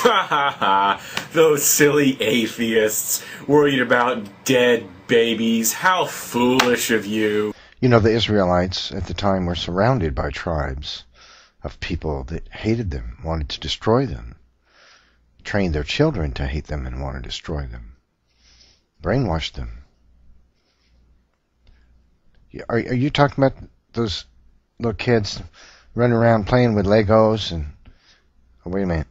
Ha ha ha! Those silly atheists worried about dead babies. How foolish of you. You know, the Israelites at the time were surrounded by tribes of people that hated them, wanted to destroy them, trained their children to hate them and want to destroy them, brainwashed them. Are you talking about those little kids running around playing with Legos and... Oh, wait a minute.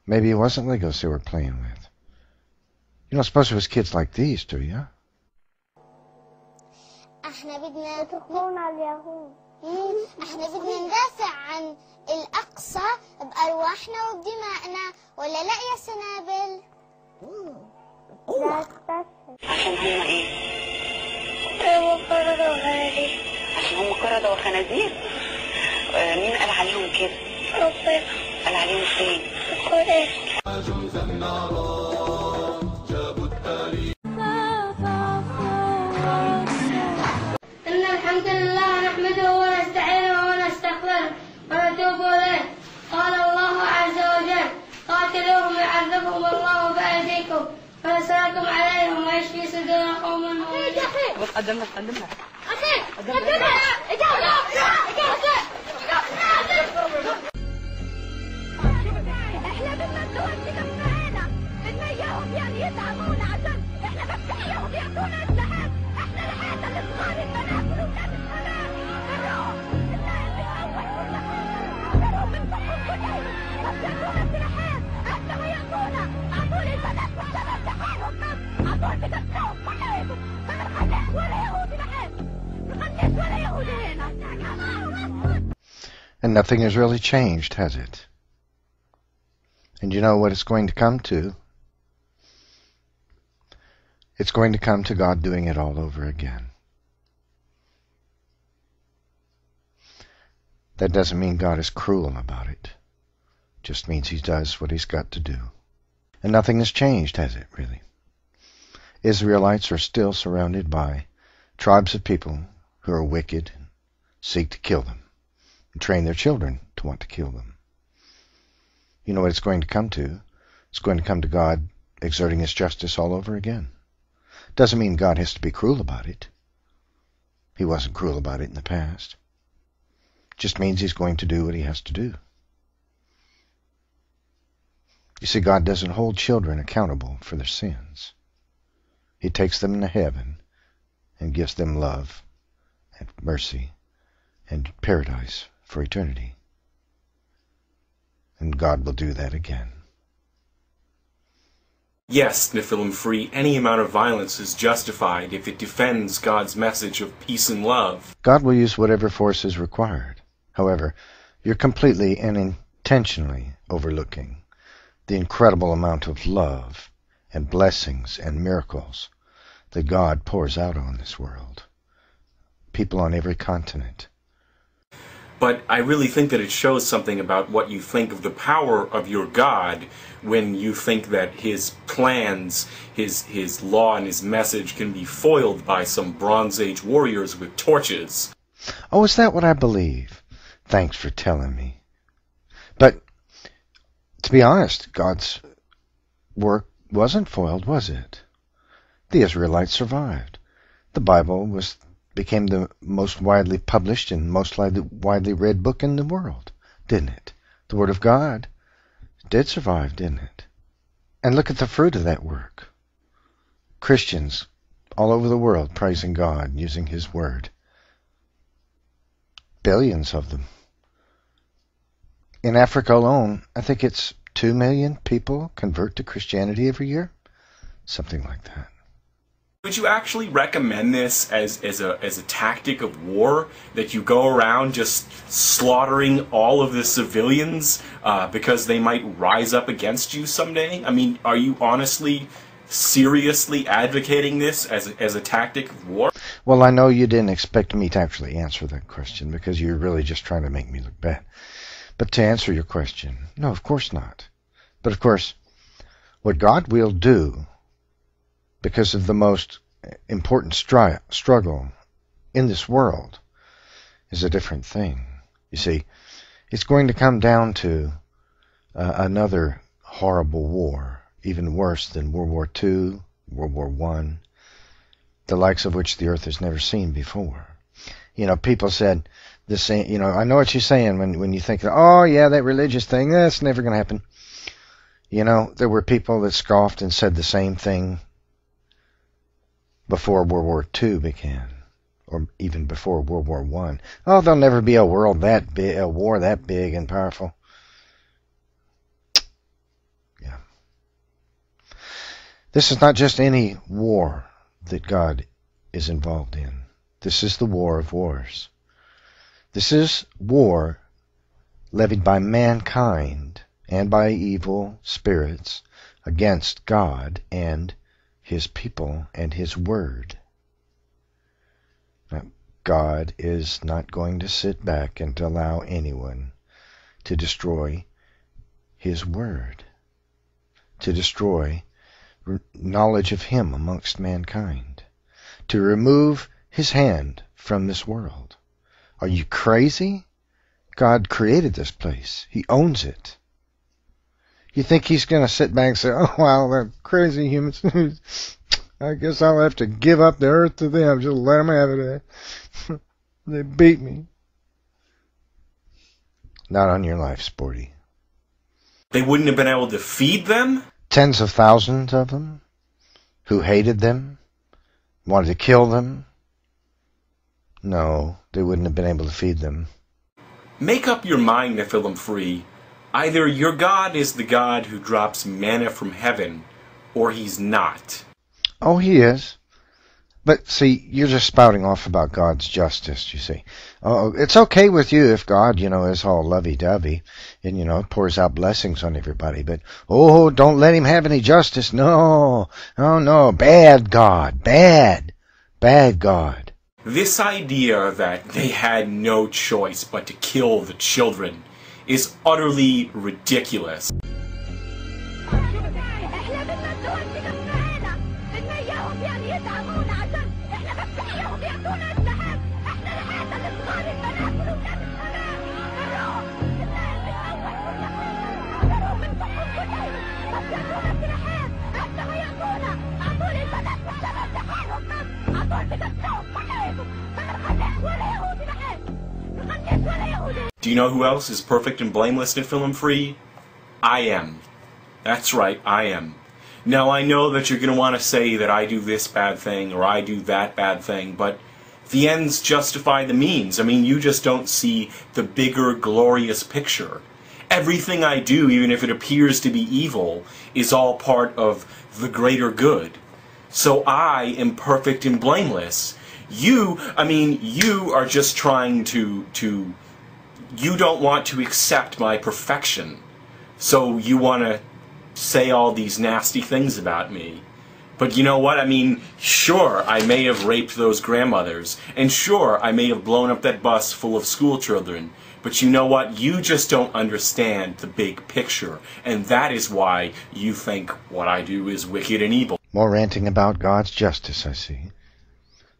Maybe it wasn't Legos they were playing with. You don't suppose it was kids like these, do you? احنا بدنا تقومون على اليهود. احنا بدنا ندافع عن الأقصى بأرواحنا وبدمائنا ولا لا يا سنابل؟ لا تستسهل. عشان هم ايه؟ هم قردة وخنازير. عشان هم قردة وخنازير؟ مين قال عليهم كده؟ ربنا. قال عليهم فين؟ القرآن. إن الحمد لله نحمده ونستعينه ونستغفره ونتوب إليه. قال الله عز وجل: قاتلوهم يعذبهم الله بأيديكم وينصركم عليهم ويشفي صدور قوم مؤمنين. قدمنا أخي قدمنا. احنا بدنا ندور كده بسعينا بدنا اياهم يعني يتعبونا عشان احنا بس اياهم يعطونا السحاب احنا لحياتنا الصغار المناكل وولاد الحلال الروح الناس بتأول كل حاجة الروح بتفكر كل حاجة بس يعطونا السلاحات احنا ما يعطونا اعطوني البنات والشباب لحالهم بس اعطوني بتسلوهم كليتهم ما بنخليش ولا يهودي لحال ما بنخليش ولا يهودي هنا. And nothing has really changed, has it? And you know what it's going to come to? It's going to come to God doing it all over again. That doesn't mean God is cruel about it. It just means he does what he's got to do. And nothing has changed, has it, really? Israelites are still surrounded by tribes of people who are wicked and seek to kill them, and train their children to want to kill them. You know what it's going to come to? It's going to come to God exerting his justice all over again. Doesn't mean God has to be cruel about it. He wasn't cruel about it in the past. Just means he's going to do what he has to do. You see, God doesn't hold children accountable for their sins. He takes them into heaven and gives them love and mercy and paradise for eternity. And God will do that again. Yes, NephilimFree, any amount of violence is justified if it defends God's message of peace and love. God will use whatever force is required. However, you're completely and intentionally overlooking the incredible amount of love and blessings and miracles that God pours out on this world. People on every continent. But I really think that it shows something about what you think of the power of your God when you think that his plans, his law and his message can be foiled by some Bronze Age warriors with torches. Oh, is that what I believe? Thanks for telling me. But, to be honest, God's work wasn't foiled, was it? The Israelites survived. The Bible became the most widely published and most widely read book in the world, didn't it? The Word of God did survive, didn't it? And look at the fruit of that work. Christians all over the world praising God, using his Word. Billions of them. In Africa alone, I think it's 2 million people convert to Christianity every year. Something like that. Would you actually recommend this as a tactic of war, that you go around just slaughtering all of the civilians because they might rise up against you someday? I mean, are you honestly, seriously advocating this as a tactic of war? Well, I know you didn't expect me to actually answer that question because you're really just trying to make me look bad. But to answer your question, no, of course not. But of course, what God will do, because of the most important struggle in this world, is a different thing. You see, it's going to come down to another horrible war, even worse than World War II, World War I, the likes of which the earth has never seen before. You know, people said the same, you know, I know what you're saying when you think, oh yeah, that religious thing, that's never going to happen. You know, there were people that scoffed and said the same thing before World War II began, or even before World War I. Oh, there'll never be a war that big and powerful. Yeah. This is not just any war that God is involved in. This is the war of wars. This is war levied by mankind and by evil spirits against God and His people and His word. Now, God is not going to sit back and allow anyone to destroy His word, to destroy knowledge of Him amongst mankind, to remove His hand from this world. Are you crazy? God created this place. He owns it. You think He's going to sit back and say, oh, well, they're crazy humans. I guess I'll have to give up the earth to them. Just let them have it. They beat me. Not on your life, Sporty. They wouldn't have been able to feed them? Tens of thousands of them who hated them, wanted to kill them. No, they wouldn't have been able to feed them. Make up your mind, NephilimFree. Either your God is the God who drops manna from heaven, or He's not. Oh, He is. But, see, you're just spouting off about God's justice, you see. Oh, it's okay with you if God, you know, is all lovey-dovey and, you know, pours out blessings on everybody. But, oh, don't let Him have any justice. No. Oh, no. Bad God. Bad. Bad God. This idea that they had no choice but to kill the children is utterly ridiculous. Do you know who else is perfect and blameless, NephilimFree? I am. That's right, I am. Now, I know that you're going to want to say that I do this bad thing or I do that bad thing, but the ends justify the means. I mean, you just don't see the bigger, glorious picture. Everything I do, even if it appears to be evil, is all part of the greater good. So I am perfect and blameless. You are just trying to you don't want to accept my perfection. So you want to say all these nasty things about me. But you know what? I mean, sure, I may have raped those grandmothers, and sure, I may have blown up that bus full of school children, but you know what? You just don't understand the big picture, and that is why you think what I do is wicked and evil. More ranting about God's justice, I see.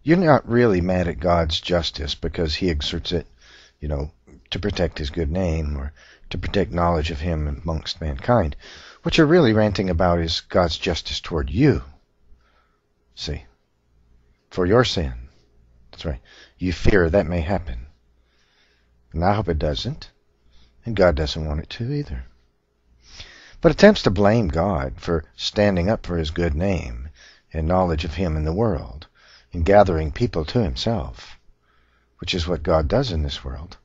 You're not really mad at God's justice because He exerts it, you know, to protect His good name or to protect knowledge of Him amongst mankind. What you're really ranting about is God's justice toward you. See, for your sin. That's right. You fear that may happen. And I hope it doesn't. And God doesn't want it to either. But attempts to blame God for standing up for His good name and knowledge of Him in the world and gathering people to Himself, which is what God does in this world,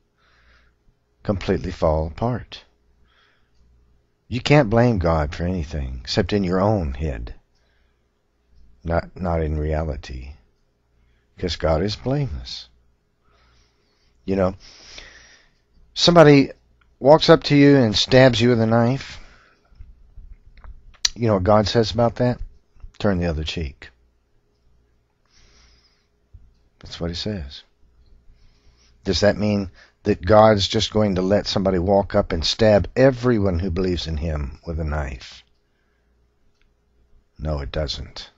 completely fall apart. You can't blame God for anything except in your own head. Not in reality, because God is blameless. You know, somebody walks up to you and stabs you with a knife. You know what God says about that? Turn the other cheek. That's what He says. Does that mean that God's just going to let somebody walk up and stab everyone who believes in Him with a knife? No, it doesn't.